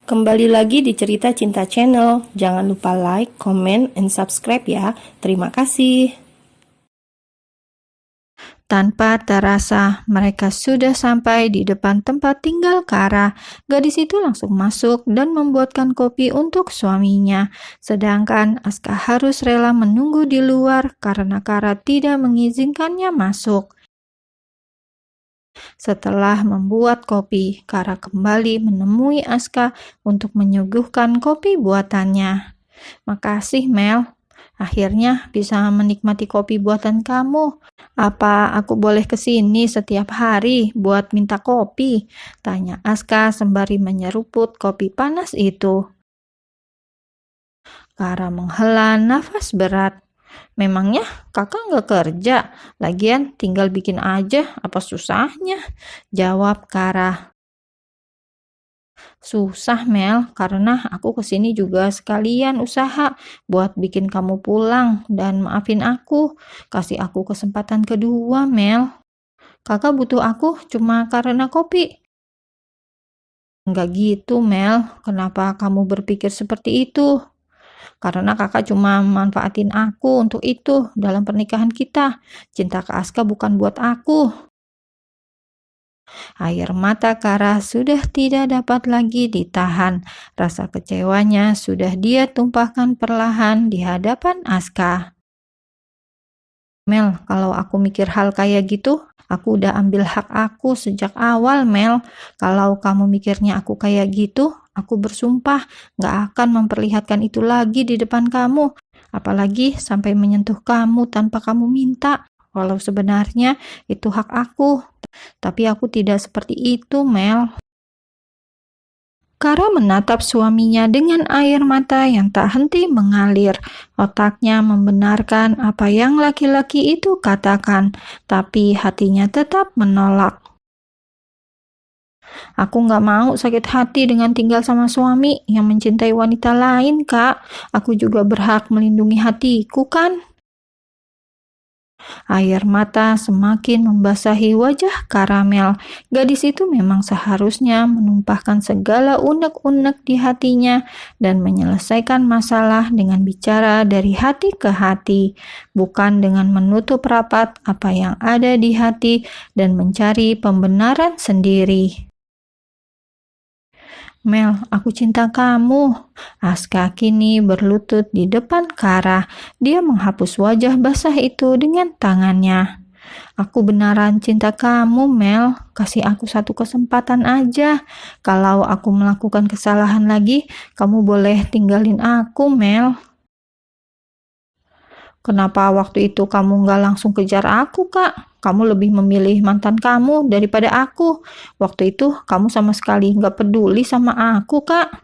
Kembali lagi di Cerita Cinta Channel. Jangan lupa like, comment, and subscribe ya. Terima kasih. Tanpa terasa, mereka sudah sampai di depan tempat tinggal Kara. Gadis itu langsung masuk dan membuatkan kopi untuk suaminya. Sedangkan Aska harus rela menunggu di luar karena Kara tidak mengizinkannya masuk. Setelah membuat kopi, Kara kembali menemui Aska untuk menyuguhkan kopi buatannya. Makasih Mel, akhirnya bisa menikmati kopi buatan kamu. Apa aku boleh kesini setiap hari buat minta kopi? Tanya Aska sembari menyeruput kopi panas itu. Kara menghela nafas berat. Memangnya kakak nggak kerja? Lagian tinggal bikin aja, apa susahnya? Jawab Kara. Susah Mel, karena aku kesini juga sekalian usaha buat bikin kamu pulang dan maafin aku. Kasih aku kesempatan kedua Mel. Kakak butuh aku cuma karena kopi. Enggak gitu Mel, kenapa kamu berpikir seperti itu? Karena kakak cuma manfaatin aku untuk itu dalam pernikahan kita. Cinta ke Aska bukan buat aku. Air mata Kara sudah tidak dapat lagi ditahan. Rasa kecewanya sudah dia tumpahkan perlahan di hadapan Aska. Mel, kalau aku mikir hal kayak gitu, aku udah ambil hak aku sejak awal, Mel. Kalau kamu mikirnya aku kayak gitu, aku bersumpah gak akan memperlihatkan itu lagi di depan kamu. Apalagi sampai menyentuh kamu tanpa kamu minta. Walau sebenarnya itu hak aku. Tapi aku tidak seperti itu, Mel. Kara menatap suaminya dengan air mata yang tak henti mengalir. Otaknya membenarkan apa yang laki-laki itu katakan, tapi hatinya tetap menolak. Aku gak mau sakit hati dengan tinggal sama suami yang mencintai wanita lain, Kak. Aku juga berhak melindungi hatiku, kan? Air mata semakin membasahi wajah Karamel. Gadis itu memang seharusnya menumpahkan segala unek-unek di hatinya dan menyelesaikan masalah dengan bicara dari hati ke hati, bukan dengan menutup rapat apa yang ada di hati dan mencari pembenaran sendiri. Mel, aku cinta kamu. Aska kini berlutut di depan Kara. Dia menghapus wajah basah itu dengan tangannya. Aku benaran cinta kamu, Mel. Kasih aku satu kesempatan aja. Kalau aku melakukan kesalahan lagi, kamu boleh tinggalin aku, Mel. Kenapa waktu itu kamu nggak langsung kejar aku, Kak? Kamu lebih memilih mantan kamu daripada aku. Waktu itu kamu sama sekali nggak peduli sama aku, Kak.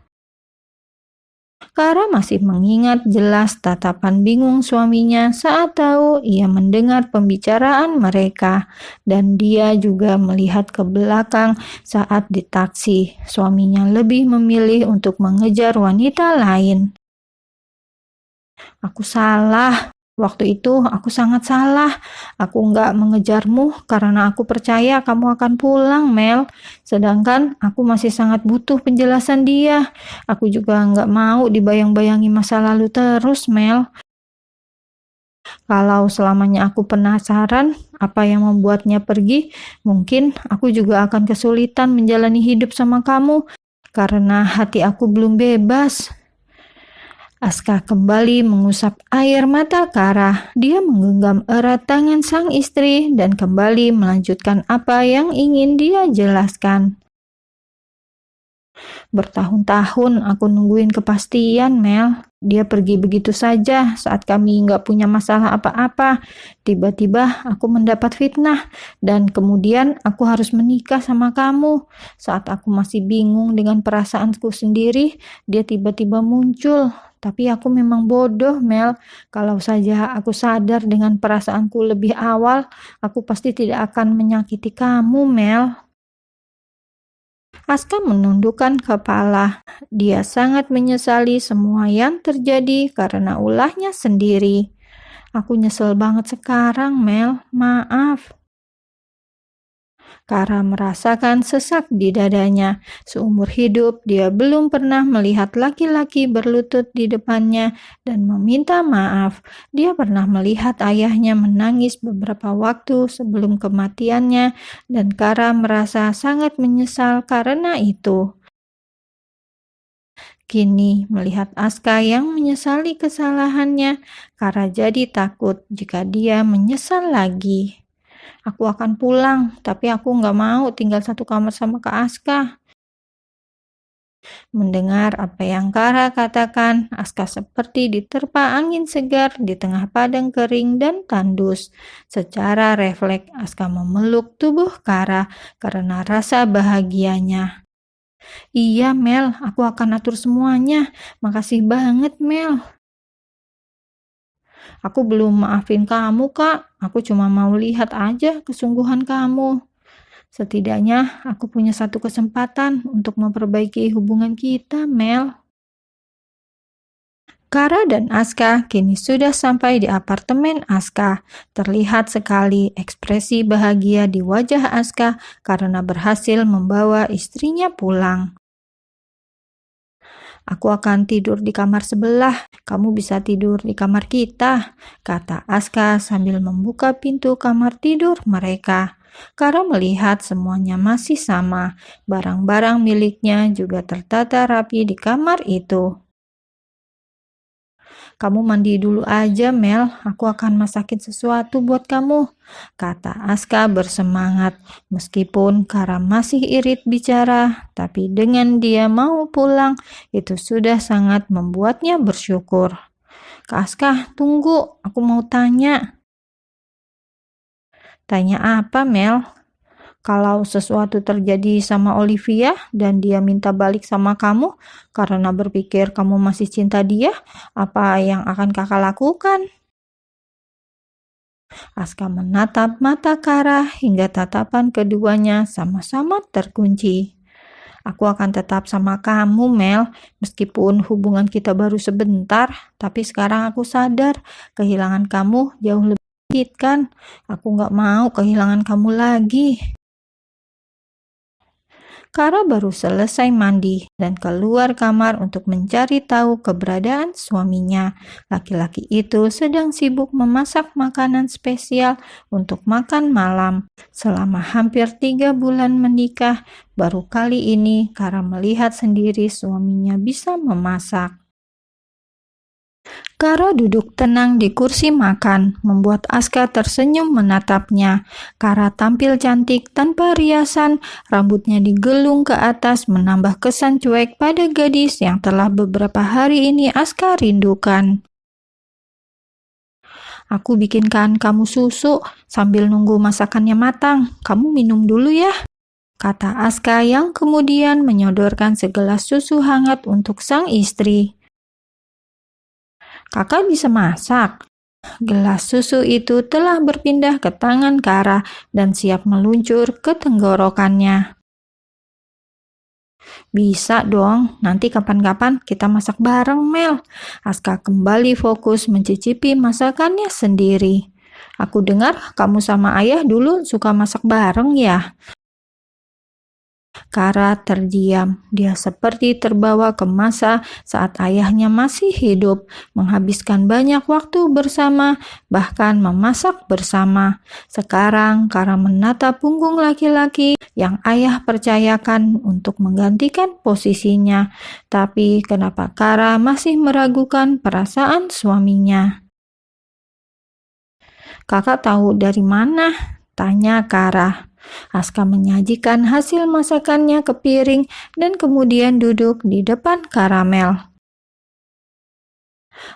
Kara masih mengingat jelas tatapan bingung suaminya saat tahu ia mendengar pembicaraan mereka. Dan dia juga melihat ke belakang saat di taksi. Suaminya lebih memilih untuk mengejar wanita lain. Aku salah. Waktu itu aku sangat salah. Aku nggak mengejarmu karena aku percaya kamu akan pulang, Mel. Sedangkan aku masih sangat butuh penjelasan dia. Aku juga nggak mau dibayang-bayangi masa lalu terus, Mel. Kalau selamanya aku penasaran apa yang membuatnya pergi, mungkin aku juga akan kesulitan menjalani hidup sama kamu karena hati aku belum bebas. Aska kembali mengusap air mata Kara. Dia menggenggam erat tangan sang istri dan kembali melanjutkan apa yang ingin dia jelaskan. Bertahun-tahun aku nungguin kepastian, Mel. Dia pergi begitu saja saat kami nggak punya masalah apa-apa. Tiba-tiba aku mendapat fitnah dan kemudian aku harus menikah sama kamu. Saat aku masih bingung dengan perasaanku sendiri, dia tiba-tiba muncul. Tapi aku memang bodoh, Mel. Kalau saja aku sadar dengan perasaanku lebih awal, aku pasti tidak akan menyakiti kamu, Mel. Aska menundukkan kepala. Dia sangat menyesali semua yang terjadi karena ulahnya sendiri. Aku nyesel banget sekarang, Mel. Maaf. Kara merasakan sesak di dadanya. Seumur hidup, dia belum pernah melihat laki-laki berlutut di depannya dan meminta maaf. Dia pernah melihat ayahnya menangis beberapa waktu sebelum kematiannya, dan Kara merasa sangat menyesal karena itu. Kini, melihat Aska yang menyesali kesalahannya, Kara jadi takut jika dia menyesal lagi. Aku akan pulang, tapi aku nggak mau tinggal satu kamar sama Kak Aska. Mendengar apa yang Kara katakan, Aska seperti diterpa angin segar di tengah padang kering dan tandus. Secara refleks, Aska memeluk tubuh Kara karena rasa bahagianya. Iya Mel, aku akan atur semuanya. Makasih banget Mel. Aku belum maafin kamu, Kak. Aku cuma mau lihat aja kesungguhan kamu. Setidaknya aku punya satu kesempatan untuk memperbaiki hubungan kita, Mel. Kara dan Aska kini sudah sampai di apartemen Aska. Terlihat sekali ekspresi bahagia di wajah Aska karena berhasil membawa istrinya pulang. Aku akan tidur di kamar sebelah, kamu bisa tidur di kamar kita, kata Aska sambil membuka pintu kamar tidur mereka. Kara melihat semuanya masih sama, barang-barang miliknya juga tertata rapi di kamar itu. Kamu mandi dulu aja Mel, aku akan masakin sesuatu buat kamu, kata Aska bersemangat. Meskipun Kara masih irit bicara, tapi dengan dia mau pulang, itu sudah sangat membuatnya bersyukur. Kak Aska, tunggu, aku mau tanya. Tanya apa Mel? Kalau sesuatu terjadi sama Olivia dan dia minta balik sama kamu karena berpikir kamu masih cinta dia, apa yang akan kakak lakukan? Aska menatap mata Kara hingga tatapan keduanya sama-sama terkunci. Aku akan tetap sama kamu, Mel, meskipun hubungan kita baru sebentar, tapi sekarang aku sadar kehilangan kamu jauh lebih menyakitkan. Aku gak mau kehilangan kamu lagi. Kara baru selesai mandi dan keluar kamar untuk mencari tahu keberadaan suaminya. Laki-laki itu sedang sibuk memasak makanan spesial untuk makan malam. Selama hampir 3 bulan menikah, baru kali ini Kara melihat sendiri suaminya bisa memasak. Kara duduk tenang di kursi makan, membuat Aska tersenyum menatapnya. Kara tampil cantik tanpa riasan, rambutnya digelung ke atas menambah kesan cuek pada gadis yang telah beberapa hari ini Aska rindukan. Aku bikinkan kamu susu sambil nunggu masakannya matang. Kamu minum dulu ya, kata Aska yang kemudian menyodorkan segelas susu hangat untuk sang istri. Kakak bisa masak. Gelas susu itu telah berpindah ke tangan Kara dan siap meluncur ke tenggorokannya. Bisa dong, nanti kapan-kapan kita masak bareng Mel. Aska kembali fokus mencicipi masakannya sendiri. Aku dengar kamu sama ayah dulu suka masak bareng ya? Kara terdiam. Dia seperti terbawa ke masa saat ayahnya masih hidup, menghabiskan banyak waktu bersama, bahkan memasak bersama. Sekarang Kara menatap punggung laki-laki yang ayah percayakan untuk menggantikan posisinya. Tapi kenapa Kara masih meragukan perasaan suaminya? Kakak tahu dari mana? Tanya Kara. Aska menyajikan hasil masakannya ke piring dan kemudian duduk di depan Karamel.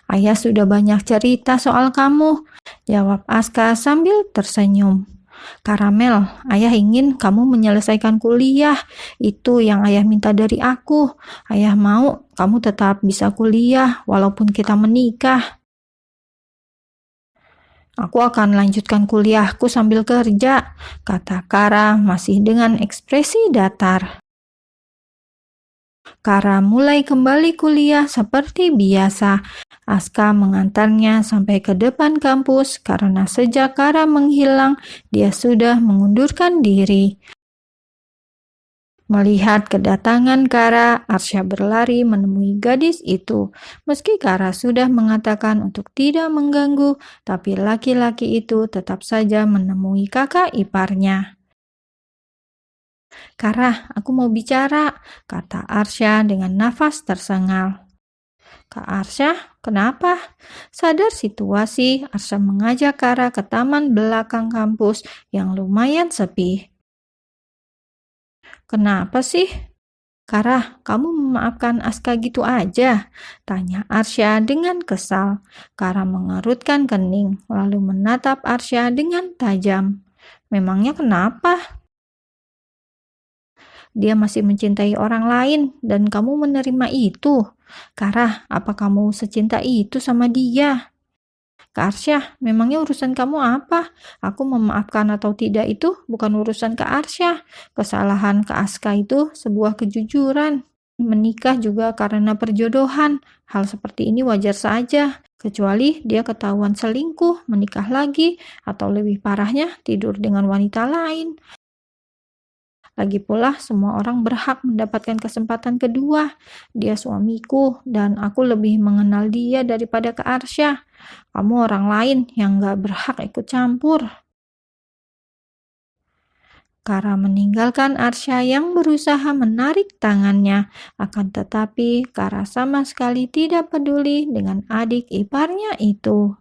Ayah sudah banyak cerita soal kamu, jawab Aska sambil tersenyum. Karamel, ayah ingin kamu menyelesaikan kuliah. Itu yang ayah minta dari aku. Ayah mau kamu tetap bisa kuliah walaupun kita menikah. Aku akan lanjutkan kuliahku sambil kerja, kata Kara masih dengan ekspresi datar. Kara mulai kembali kuliah seperti biasa. Aska mengantarnya sampai ke depan kampus karena sejak Kara menghilang, dia sudah mengundurkan diri. Melihat kedatangan Kara, Arsya berlari menemui gadis itu. Meski Kara sudah mengatakan untuk tidak mengganggu, tapi laki-laki itu tetap saja menemui kakak iparnya. "Kara, aku mau bicara," kata Arsya dengan nafas tersengal. "Kak Arsya, kenapa?" Sadar situasi, Arsya mengajak Kara ke taman belakang kampus yang lumayan sepi. "Kenapa sih?" "Kara, kamu memaafkan Aska gitu aja?" tanya Arsya dengan kesal. Kara mengerutkan kening, lalu menatap Arsya dengan tajam. "Memangnya kenapa? Dia masih mencintai orang lain dan kamu menerima itu. Kara, apa kamu secinta itu sama dia?" "Kak Arsya, memangnya urusan kamu apa? Aku memaafkan atau tidak itu bukan urusan Kak Arsya. Kesalahan Kak Aska itu sebuah kejujuran. Menikah juga karena perjodohan. Hal seperti ini wajar saja. Kecuali dia ketahuan selingkuh, menikah lagi, atau lebih parahnya tidur dengan wanita lain. Lagi pula semua orang berhak mendapatkan kesempatan kedua. Dia suamiku dan aku lebih mengenal dia daripada Kak Arsya. Kamu orang lain yang gak berhak ikut campur." Kara meninggalkan Arsya yang berusaha menarik tangannya. Akan tetapi Kara sama sekali tidak peduli dengan adik iparnya itu.